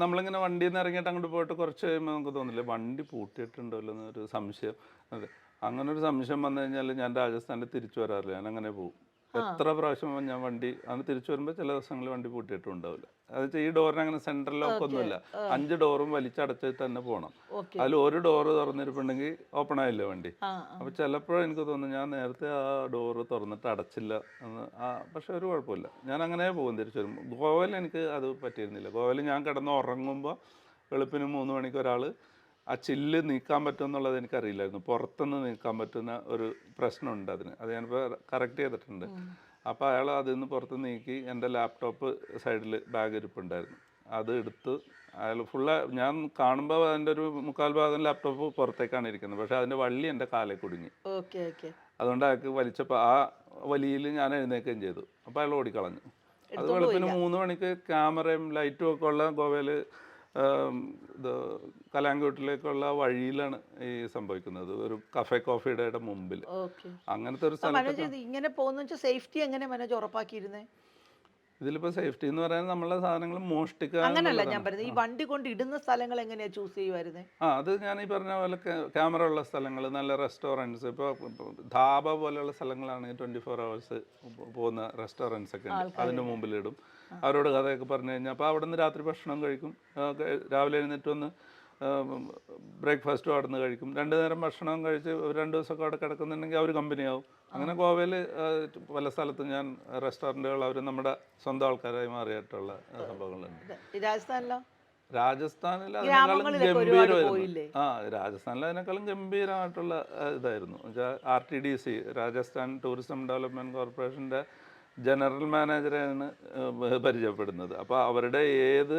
A: നമ്മളിങ്ങനെ വണ്ടിയിൽ നിന്ന് ഇറങ്ങിയിട്ട് അങ്ങോട്ട് പോയിട്ട് കുറച്ച് കഴിയുമ്പോൾ നമുക്ക് തോന്നില്ലേ വണ്ടി പൂട്ടിയിട്ടുണ്ടല്ലോ എന്നൊരു സംശയം. അതെ, അങ്ങനെ ഒരു സംശയം വന്നു കഴിഞ്ഞാൽ ഞാൻ രാജസ്ഥാനിൽ തിരിച്ചു വരാറില്ല. ഞാൻ അങ്ങനെ പോകും. എത്ര പ്രാവശ്യം ഞാൻ വണ്ടി അന്ന് തിരിച്ചു വരുമ്പോൾ ചില ദിവസങ്ങളിൽ വണ്ടി പൂട്ടിയിട്ടും ഉണ്ടാവില്ല. അത് ഈ ഡോറിന് അങ്ങനെ സെൻട്രൽ ലോക്ക് ഒന്നുമില്ല. 5 ഡോറും വലിച്ചടച്ചിട്ട് തന്നെ പോകണം. അതിൽ ഒരു ഡോറ് തുറന്നിരിപ്പുണ്ടെങ്കിൽ ഓപ്പൺ ആയില്ല വണ്ടി. അപ്പോൾ ചിലപ്പോഴും എനിക്ക് തോന്നുന്നു ഞാൻ നേരത്തെ ആ ഡോറ് തുറന്നിട്ട് അടച്ചില്ല എന്ന്. പക്ഷെ ഒരു കുഴപ്പമില്ല, ഞാൻ അങ്ങനെ പോകും തിരിച്ചു വരുമ്പോൾ. ഗോവയിൽ എനിക്ക് അത് പറ്റിയിരുന്നില്ല. ഗോവയിൽ ഞാൻ കിടന്ന് ഉറങ്ങുമ്പോൾ വെളുപ്പിന് 3 മണിക്ക് ഒരാൾ ആ ചില്ല് നീക്കാൻ പറ്റുമെന്നുള്ളത് എനിക്കറിയില്ലായിരുന്നു. പുറത്തുനിന്ന് നീക്കാൻ പറ്റുന്ന ഒരു പ്രശ്നമുണ്ട് അതിന്. അത് ഞാനിപ്പോൾ കറക്റ്റ് ചെയ്തിട്ടുണ്ട്. അപ്പോൾ അയാൾ അതിൽ നിന്ന് പുറത്ത് നീക്കി എൻ്റെ ലാപ്ടോപ്പ് സൈഡിൽ ബാഗ് ഇരിപ്പുണ്ടായിരുന്നു. അത് എടുത്ത് അയാൾ ഞാൻ കാണുമ്പോൾ അതിൻ്റെ ഒരു 3/4 ഭാഗം ലാപ്ടോപ്പ് പുറത്തേക്കാണ് ഇരിക്കുന്നത്. പക്ഷേ അതിൻ്റെ വള്ളി എൻ്റെ കാലിൽ കുടുങ്ങി. അതുകൊണ്ട് അയാൾക്ക് വലിച്ചപ്പോൾ ആ വലിയിൽ ഞാൻ എഴുന്നേൽക്കുകയും ചെയ്തു. അപ്പോൾ അയാൾ ഓടിക്കളഞ്ഞു. അത് വെളുപ്പിന് 3 മണിക്ക് ക്യാമറയും ലൈറ്റും ഒക്കെ ഉള്ള ഗോവയിൽ ഇത് കലാങ്കോട്ടിലേക്കുള്ള വഴിയിലാണ് ഈ സംഭവിക്കുന്നത്, ഒരു കഫേ കോഫിയുടെ മുമ്പിൽ.
B: ഓക്കെ.
A: അങ്ങനത്തെ ഒരു
B: മനോജ്
A: സ്ഥലത്ത്
B: ഇത് ഇങ്ങനെ പോകുന്ന വെച്ചാൽ സേഫ്റ്റി എങ്ങനെ മനോജ് ഉറപ്പാക്കിയിരുന്നേ?
A: ഇതിലിപ്പോൾ സേഫ്റ്റി എന്ന് പറയുന്നത് നമ്മളെ സാധനങ്ങൾ മോഷ്ടിക്കുക
B: അങ്ങനല്ല ഞാൻ
A: എന്നുള്ളതാണ്.
B: പറയുന്നത്, ഈ വണ്ടി കൊണ്ട് ഇടുന്ന സ്ഥലങ്ങൾ എങ്ങനെയാ ചൂസ് ചെയ്യുമായിരുന്നേ?
A: അത് ഞാൻ ഈ പറഞ്ഞ പോലെ ക്യാമറ ഉള്ള സ്ഥലങ്ങൾ, നല്ല റെസ്റ്റോറൻറ്റ്സ്, ഇപ്പോൾ ധാബ പോലെയുള്ള സ്ഥലങ്ങളാണെങ്കിൽ 24 hours പോകുന്ന റെസ്റ്റോറൻറ്റ്സ് ഒക്കെ ഉണ്ട്. അതിൻ്റെ മുമ്പിലിടും. അവരോട് കഥയൊക്കെ പറഞ്ഞു കഴിഞ്ഞാൽ അപ്പോൾ അവിടെ നിന്ന് രാത്രി ഭക്ഷണം കഴിക്കും, രാവിലെ എഴുന്നേറ്റ് വന്ന് ബ്രേക്ക്ഫാസ്റ്റും അവിടെ നിന്ന് കഴിക്കും. 2 നേരം ഭക്ഷണം കഴിച്ച് 2 ദിവസമൊക്കെ അവിടെ കിടക്കുന്നുണ്ടെങ്കിൽ അവർ കമ്പനിയാവും. അങ്ങനെ ഗോവയിൽ പല സ്ഥലത്തും ഞാൻ റെസ്റ്റോറൻറ്റുകൾ അവർ നമ്മുടെ സ്വന്തം ആൾക്കാരായി മാറിയിട്ടുള്ള സംഭവങ്ങളുണ്ട്.
B: രാജസ്ഥാനിലോ?
A: രാജസ്ഥാനിൽ അതിനേക്കാളും
B: ഗ്രാമങ്ങളിലൊക്കെ ഒരുപാട്
A: ഗംഭീരമായിരുന്നു.
B: പോയില്ലേ?
A: രാജസ്ഥാനിൽ അതിനേക്കാളും ഗംഭീരമായിട്ടുള്ള ഇതായിരുന്നു. RTDC, രാജസ്ഥാൻ ടൂറിസം ഡെവലപ്മെൻറ്റ് കോർപ്പറേഷൻ്റെ ജനറൽ മാനേജറാണ് പരിചയപ്പെടുന്നത്. അപ്പോൾ അവരുടെ ഏത്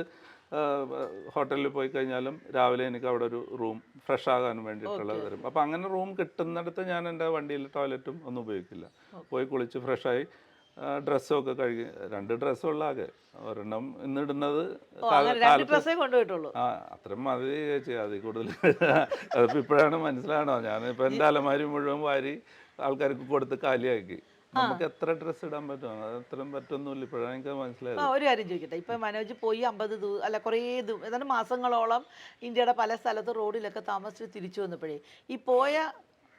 A: ഹോട്ടലിൽ പോയി കഴിഞ്ഞാലും രാവിലെ എനിക്ക് അവിടെ ഒരു റൂം ഫ്രഷ് ആകാൻ വേണ്ടിയിട്ടുള്ളത് തരും. അപ്പോൾ അങ്ങനെ റൂം കിട്ടുന്നിടത്ത് ഞാൻ എൻ്റെ വണ്ടിയിൽ ടോയ്ലറ്റും ഒന്നും ഉപയോഗിക്കില്ല. പോയി കുളിച്ച് ഫ്രഷായി ഡ്രസ്സൊക്കെ കഴുകി, 2 ഡ്രസ്സുള്ള ആകെ, ഒരെണ്ണം ഇന്നിടുന്നത്
B: കൊണ്ടുപോയിട്ടുള്ളൂ.
A: അത്രയും മതി ചേച്ചി, അതിൽ കൂടുതൽ അതിപ്പോൾ ഇപ്പോഴാണ് മനസ്സിലാണോ, ഞാനിപ്പോൾ എൻ്റെ അലമാരി മുഴുവൻ വാരി ആൾക്കാർക്ക് കൊടുത്ത് കാലിയാക്കി. നമുക്ക് എത്ര ഡ്രസ്സ് ഇടാൻ പറ്റുമോ അത്രയും പറ്റൊന്നുമില്ല, ഇപ്പോഴാണ് എനിക്ക് മനസ്സിലായത്.
B: ഒരു കാര്യം ചോദിക്കട്ടെ, ഇപ്പൊ മനോജ് പോയി 50 അല്ല കുറേ ഏതാണ്ട് മാസങ്ങളോളം ഇന്ത്യയുടെ പല സ്ഥലത്ത് റോഡിലൊക്കെ താമസിച്ച് തിരിച്ചു വന്നപ്പോഴേ ഈ പോയ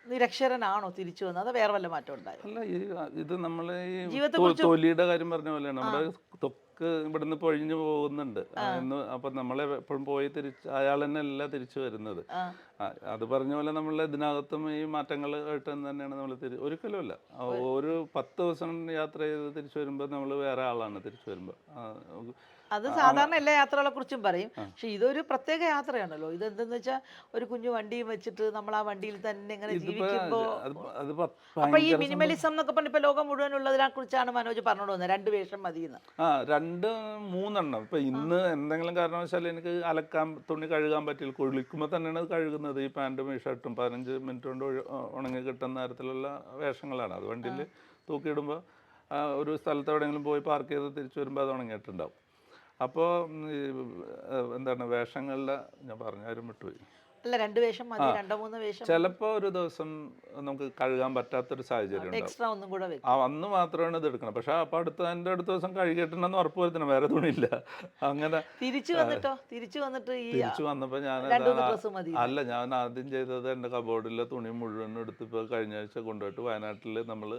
B: നിരക്ഷരനാണോ തിരിച്ചു വന്നത്, അതോ വേറെ വല്ല മാറ്റം ഉണ്ടായോ?
A: അല്ല, ഇത് നമ്മൾ ഈ തൊലിയുടെ കാര്യം പറഞ്ഞ പോലെയാണ്, നമ്മുടെ തൊക്ക് ഇവിടുന്ന് പൊഴിഞ്ഞു പോകുന്നുണ്ട് എന്ന്. അപ്പം നമ്മളെ എപ്പോഴും പോയി അയാൾ തന്നെ അല്ല തിരിച്ചു വരുന്നത്. അത് പറഞ്ഞ പോലെ നമ്മൾ ഇതിനകത്തും ഈ മാറ്റങ്ങൾ ആയിട്ട് തന്നെയാണ് നമ്മൾ ഒരിക്കലും അല്ല. ഒരു 10 ദിവസം യാത്ര ചെയ്ത് തിരിച്ചു വരുമ്പോൾ നമ്മൾ വേറെ ആളാണ് തിരിച്ചു വരുമ്പോൾ.
B: അത് സാധാരണ എല്ലാ യാത്രകളെ കുറിച്ചും പറയും, പക്ഷെ ഇതൊരു പ്രത്യേക യാത്രയാണല്ലോ. ഇതെന്തെന്ന് വെച്ചാൽ ഒരു കുഞ്ഞു വണ്ടിയും വെച്ചിട്ട് നമ്മൾ ആ വണ്ടിയിൽ തന്നെ ഇങ്ങനെ ജീവിക്കുമ്പോ, അപ്പൊ ഈ മിനിമലിസം എന്നൊക്കെ പറഞ്ഞ ഇപ്പൊ ലോകം മുഴുവൻ ഉള്ളതിനെ കുറിച്ചാണ് മനോജ് പറഞ്ഞോണ്ട് വന്നത്. 2 വേഷം മതിയെന്ന്.
A: 2, 3 ഇപ്പൊ ഇന്ന് എന്തെങ്കിലും കാരണവശാൽ എനിക്ക് തുണി കഴുകാൻ പറ്റില്ല, കുളിക്കുമ്പോൾ തന്നെയാണ് അത് കഴുകുന്നത്. ഈ പാൻറ്റും ഈ ഷർട്ടും 15 മിനിറ്റ് കൊണ്ട് ഉണങ്ങി കിട്ടുന്ന തരത്തിലുള്ള വേഷങ്ങളാണ്. അത് വണ്ടിയിൽ തൂക്കിയിടുമ്പോൾ ഒരു സ്ഥലത്ത് എവിടെയെങ്കിലും പോയി പാർക്ക് ചെയ്ത് തിരിച്ചു വരുമ്പോൾ അത് ഉണങ്ങിയിട്ടുണ്ടാവും. അപ്പോൾ എന്താണ് വേഷങ്ങളുടെ ഞാൻ പറഞ്ഞ കാര്യം വിട്ടുപോയി.
B: അല്ല, 2 വേഷം മതി, 2-3 വേഷം.
A: ചിലപ്പോൾ ഒരു ദിവസം നമുക്ക് കഴുകാൻ പറ്റാത്തൊരു സാഹചര്യം
B: എക്സ്ട്രാ ഒന്നും കൂടെ
A: അന്ന് മാത്രമാണ് ഇത് എടുക്കണം. പക്ഷെ അപ്പോൾ എൻ്റെ അടുത്ത ദിവസം കഴുകിയിട്ടുണ്ടെന്ന് ഉറപ്പ് വരുത്തണം, വേറെ തുണിയില്ല. അങ്ങനെ
B: തിരിച്ചു വന്നിട്ട്
A: തിരിച്ചു വന്നപ്പോൾ ഞാൻ ആദ്യം ചെയ്തത് എൻ്റെ കബോർഡിലെ തുണി മുഴുവൻ എടുത്ത് ഇപ്പോൾ കഴിഞ്ഞ ആഴ്ച കൊണ്ടുപോയിട്ട് വയനാട്ടിൽ നമ്മൾ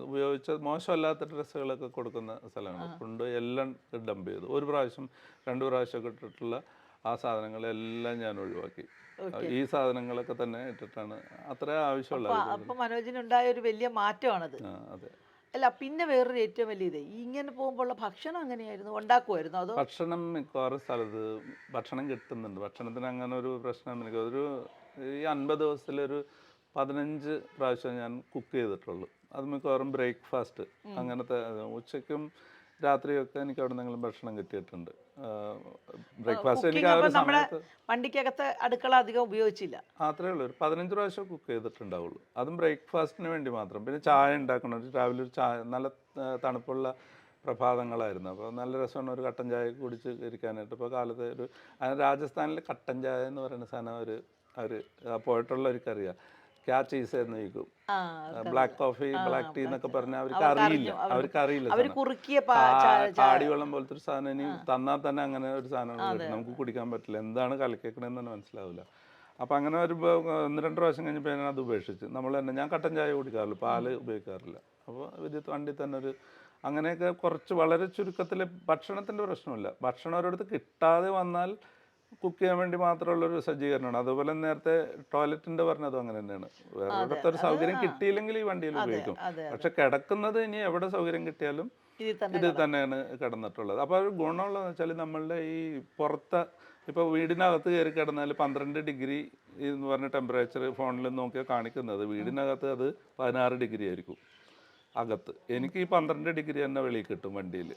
A: ഉപയോഗിച്ച മോശമല്ലാത്ത ഡ്രസ്സുകളൊക്കെ കൊടുക്കുന്ന സ്ഥലങ്ങൾ കൊണ്ടുപോയി എല്ലാം ഡംപ് ചെയ്തു. 1 പ്രാവശ്യം 2 പ്രാവശ്യമൊക്കെ ഇട്ടിട്ടുള്ള ആ സാധനങ്ങളെല്ലാം ഞാൻ ഒഴിവാക്കി. ഈ സാധനങ്ങളൊക്കെ തന്നെ ഇട്ടിട്ടാണ് അത്രേ ആവശ്യമുള്ളത്.
B: അപ്പൊ മനോജിനുണ്ടായ ഒരു വലിയ മാറ്റമാണത്.
A: അതെ.
B: അല്ല, പിന്നെ വേറൊരു ഏറ്റവും വലിയ ഇത്, ഇങ്ങനെ പോകുമ്പോഴുള്ള ഭക്ഷണം എങ്ങനെയായിരുന്നു, ഉണ്ടാക്കുമായിരുന്നു അതോ?
A: ഭക്ഷണം മിക്കവാറും സ്ഥലത്ത് ഭക്ഷണം കിട്ടുന്നുണ്ട്. ഭക്ഷണത്തിന് അങ്ങനെ ഒരു പ്രശ്നം എനിക്ക് ഈ 50 ദിവസത്തിലൊരു 15 പ്രാവശ്യം ഞാൻ കുക്ക് ചെയ്തിട്ടുള്ളൂ. അത് മിക്കവാറും ബ്രേക്ക്ഫാസ്റ്റ് അങ്ങനത്തെ, ഉച്ചയ്ക്കും രാത്രിയൊക്കെ എനിക്ക് അവിടെ നിന്നെങ്കിലും ഭക്ഷണം കിട്ടിയിട്ടുണ്ട്. ബ്രേക്ക്ഫാസ്റ്റ് എനിക്ക് ആ ഒരു സമയത്ത്
B: വണ്ടിക്കകത്ത് അടുക്കള അധികം ഉപയോഗിച്ചില്ല.
A: അത്രേ ഉള്ളൂ. ഒരു 15 പ്രാവശ്യം കുക്ക് ചെയ്തിട്ടുണ്ടാവുള്ളൂ. അതും ബ്രേക്ക്ഫാസ്റ്റിന് വേണ്ടി മാത്രം. പിന്നെ ചായ ഉണ്ടാക്കണം. രാവിലെ ഒരു ചായ, നല്ല തണുപ്പുള്ള പ്രഭാതങ്ങളായിരുന്നു. അപ്പോൾ നല്ല രസമാണ് ഒരു കട്ടൻ ചായ കുടിച്ച് ഇരിക്കാനായിട്ട്. ഇപ്പോൾ കാലത്ത് രാജസ്ഥാനിൽ കട്ടൻ ചായ എന്ന് പറയുന്ന സാധനം അവർ പോയിട്ടുള്ളവർക്കറിയാം. ക്യാ ചീസ് എന്ന് ചോദിക്കും. ബ്ലാക്ക് കോഫി, ബ്ലാക്ക് ടീ എന്നൊക്കെ പറഞ്ഞാൽ അവർക്കറിയില്ല. കാടിവെള്ളം പോലത്തെ ഒരു സാധനം ഇനി തന്നാൽ തന്നെ അങ്ങനെ ഒരു സാധനമാണ് നമുക്ക് കുടിക്കാൻ പറ്റില്ല. എന്താണ് കലക്കേക്കണെന്ന് തന്നെ മനസ്സിലാവില്ല. അപ്പം അങ്ങനെ ഒരു 1-2 പ്രാവശ്യം കഴിഞ്ഞപ്പോൾ ഞാൻ അത് ഉപേക്ഷിച്ച്. ഞാൻ കട്ടൻ ചായ കുടിക്കാറില്ല, പാല് ഉപയോഗിക്കാറില്ല. അപ്പോൾ വണ്ടി തന്നെ അങ്ങനെയൊക്കെ കുറച്ച് വളരെ ചുരുക്കത്തിൽ ഭക്ഷണത്തിൻ്റെ പ്രശ്നമില്ല. ഭക്ഷണം ഒരിടത്ത് കിട്ടാതെ വന്നാൽ കുക്ക് ചെയ്യാൻ വേണ്ടി മാത്രമുള്ളൊരു സജ്ജീകരണമാണ്. അതുപോലെ നേരത്തെ ടോയ്ലറ്റിൻ്റെ പറഞ്ഞതും അങ്ങനെ തന്നെയാണ്. വേറെ ഇവിടുത്തെ ഒരു സൗകര്യം കിട്ടിയില്ലെങ്കിൽ ഈ വണ്ടിയിൽ ഉപയോഗിക്കും. പക്ഷെ കിടക്കുന്നത് ഇനി എവിടെ സൗകര്യം കിട്ടിയാലും ഇതിൽ തന്നെയാണ് കിടന്നിട്ടുള്ളത്. അപ്പോൾ ഒരു ഗുണമുള്ളതെന്ന് വെച്ചാൽ നമ്മളുടെ ഈ പുറത്ത് ഇപ്പോൾ വീടിനകത്ത് കയറി കിടന്നാൽ 12 ഡിഗ്രി എന്ന് പറഞ്ഞ ടെമ്പറേച്ചർ ഫോണിൽ നോക്കിയാൽ കാണിക്കുന്നത്, വീടിനകത്ത് അത് 16 ഡിഗ്രി ആയിരിക്കും അകത്ത്. എനിക്ക് ഈ 12 ഡിഗ്രി തന്നെ വെളിയിൽ കിട്ടും വണ്ടിയിൽ.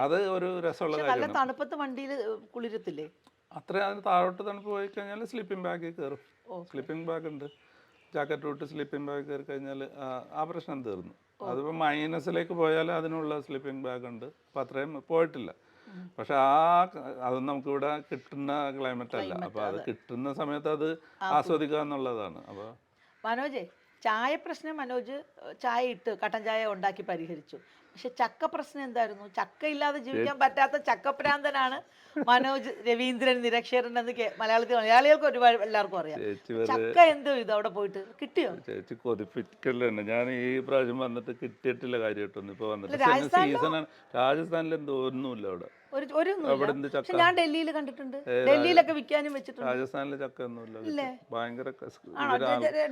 A: അത് ഒരു രസമുള്ള കാര്യമാണ്.
B: തണുപ്പത്ത് വണ്ടിയിൽ കുളിരത്തില്ലേ?
A: അത്ര അതിന് താഴോട്ട് തണുപ്പ് പോയി കഴിഞ്ഞാൽ സ്ലീപ്പിംഗ് ബാഗിൽ കയറും. സ്ലീപ്പിംഗ് ബാഗ് ഉണ്ട്, ജാക്കറ്റ് ഇട്ട് സ്ലീപ്പിംഗ് ബാഗ് കയറി കഴിഞ്ഞാൽ ആ പ്രശ്നം തീർന്നു. അതിപ്പോൾ മൈനസിലേക്ക് പോയാൽ അതിനുള്ള സ്ലീപ്പിംഗ് ബാഗ് ഉണ്ട്. അപ്പോൾ അത്രയും പോയിട്ടില്ല. പക്ഷെ അത് നമുക്കിവിടെ കിട്ടുന്ന ക്ലൈമറ്റ് അല്ല. അപ്പോൾ അത് കിട്ടുന്ന സമയത്ത് അത് ആസ്വദിക്കുക എന്നുള്ളതാണ്. അപ്പോൾ
B: മനോജേ, ചായ പ്രശ്നം മനോജ് ചായ ഇട്ട് കട്ടൻ ചായ ഉണ്ടാക്കി പരിഹരിച്ചു. പക്ഷെ ചക്ക പ്രശ്നം എന്തായിരുന്നു? ചക്ക ഇല്ലാതെ ജീവിക്കാൻ പറ്റാത്ത ചക്കപ്രാന്തനാണ് മനോജ് രവീന്ദ്രൻ നിരക്ഷരൻ എന്ന് മലയാളികൾക്ക് ഒരുപാട് എല്ലാവർക്കും അറിയാം. ചക്ക എന്തോ ഇത് അവിടെ പോയിട്ട് കിട്ടിയോ?
A: ചേച്ചി കൊതിപ്പിക്കലുണ്ട്. ഞാൻ ഈ പ്രാവശ്യം വന്നിട്ട് കിട്ടിയിട്ടില്ല കാര്യമായിട്ടൊന്നും. ഇപ്പൊ വന്നിട്ട് സീസണാണ്. രാജസ്ഥാനിൽ എന്തോ ഒന്നുമില്ല അവിടെ.
B: പക്ഷെ ഞാൻ ഡൽഹിയിൽ കണ്ടിട്ടുണ്ട്. ഡൽഹിയിലൊക്കെ വിൽക്കാനും വെച്ചിട്ടുണ്ട്.
A: രാജസ്ഥാനിലെ ചക്ക ഒന്നുമില്ല. ഭയങ്കര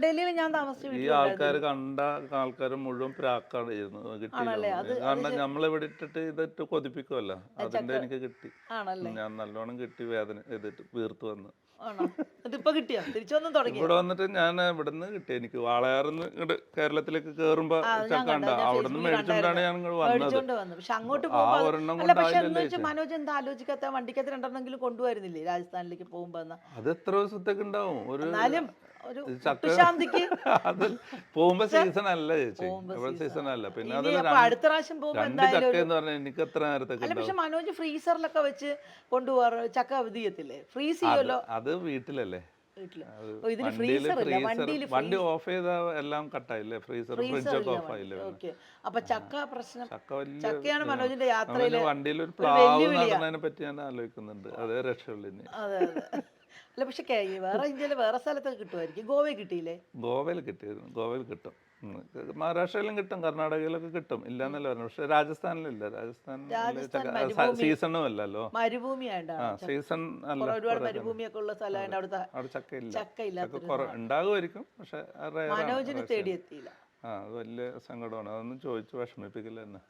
B: ഡൽഹിയിൽ ഞാൻ താമസിച്ചു.
A: ഈ ആൾക്കാർ കണ്ട ആൾക്കാർ മുഴുവൻ പ്രാക്കാണ് ചെയ്യുന്നത്. കിട്ടിയില്ല. കാരണം നമ്മളിവിടെ ഇട്ടിട്ട് ഇതിട്ട് കൊതിപ്പിക്കുമല്ലോ. അതിന്റെ എനിക്ക് കിട്ടി. ഞാൻ നല്ലോണം കിട്ടി, വേദന ചെയ്തിട്ട് വീർത്ത് വന്ന്. ഇവിടെ വന്നിട്ട് ഞാൻ ഇവിടുന്ന് കിട്ടി. എനിക്ക് വാളയാറിന്ന് ഇങ്ങോട്ട് കേരളത്തിലേക്ക് കേറുമ്പോ ചക്ക കണ്ട അവിടെ നിന്ന് മേടിച്ചോണ്ടാണ് ഞാൻ ഇങ്ങോട്ട് വന്നത്.
B: പക്ഷെ അങ്ങോട്ട് മനോജ് എന്താ ആലോചിക്കാത്ത? വണ്ടിക്കകത്ത് രണ്ടെണ്ണെങ്കിലും കൊണ്ടുവരുന്നില്ലേ രാജസ്ഥാനിലേക്ക് പോകുമ്പോ?
A: അത് എത്ര ദിവസത്തേക്ക് ഉണ്ടാവും? ഒരു
B: അത്
A: പോകുമ്പോ സീസൺ അല്ല ചേച്ചി, ഇവിടെ സീസൺ അല്ല. പിന്നെ അത്
B: അടുത്ത പ്രാവശ്യം
A: രണ്ട് ചക്ക എന്ന് പറഞ്ഞാൽ എനിക്ക് എത്ര നേരത്തേക്ക്.
B: പക്ഷെ മനോജ് ഫ്രീസറിലൊക്കെ വെച്ച് കൊണ്ടുപോകാറ് ചക്ക അവധിയത്തില്ലേ? ഫ്രീസ് ചെയ്യുമല്ലോ.
A: അത് വീട്ടിലല്ലേ, വണ്ടി ഓഫ് ചെയ്താ എല്ലാം കട്ടായില്ലേ, ഫ്രീസർ ഫ്രിഡ്ജൊക്കെ ഓഫ് ആയില്ലേ.
B: അപ്പൊ ചക്ക പ്രശ്നം, ചക്കയാണ് മനോജിന്റെ യാത്രയില്
A: വണ്ടിയിൽ ഒരു പ്ലാവ് നടന്നതിനെ പറ്റി ഞാൻ ആലോചിക്കുന്നുണ്ട്. അതേ രക്ഷയുള്ളൂ ഇനി.
B: അതെ അല്ല, പക്ഷെ വേറെ ഇന്ത്യയില് വേറെ സ്ഥലത്തൊക്കെ കിട്ടുമായിരിക്കും. ഗോവയിൽ കിട്ടിയില്ലേ?
A: ഗോവയിൽ കിട്ടിയിരുന്നു, ഗോവയിൽ കിട്ടും, മഹാരാഷ്ട്രയിലും കിട്ടും, കർണാടകയിലൊക്കെ കിട്ടും. ഇല്ലാന്നല്ല പറഞ്ഞു. പക്ഷെ രാജസ്ഥാനിലില്ല. രാജസ്ഥാനിൽ സീസണും അല്ലല്ലോ, സീസൺ അല്ല.
B: ഒരുപാട് മരുഭൂമിയൊക്കെ ഉള്ള സ്ഥലമാണ് അവിടുത്തെ.
A: അവിടെ ചക്കയില്ല. ഉണ്ടാകുമായിരിക്കും, പക്ഷെ
B: മനോജിന് തേടിയെത്തിയില്ല.
A: അത് വലിയ സങ്കടമാണ്. അതൊന്നും ചോദിച്ചു വിഷമിപ്പിക്കില്ല എന്നെ.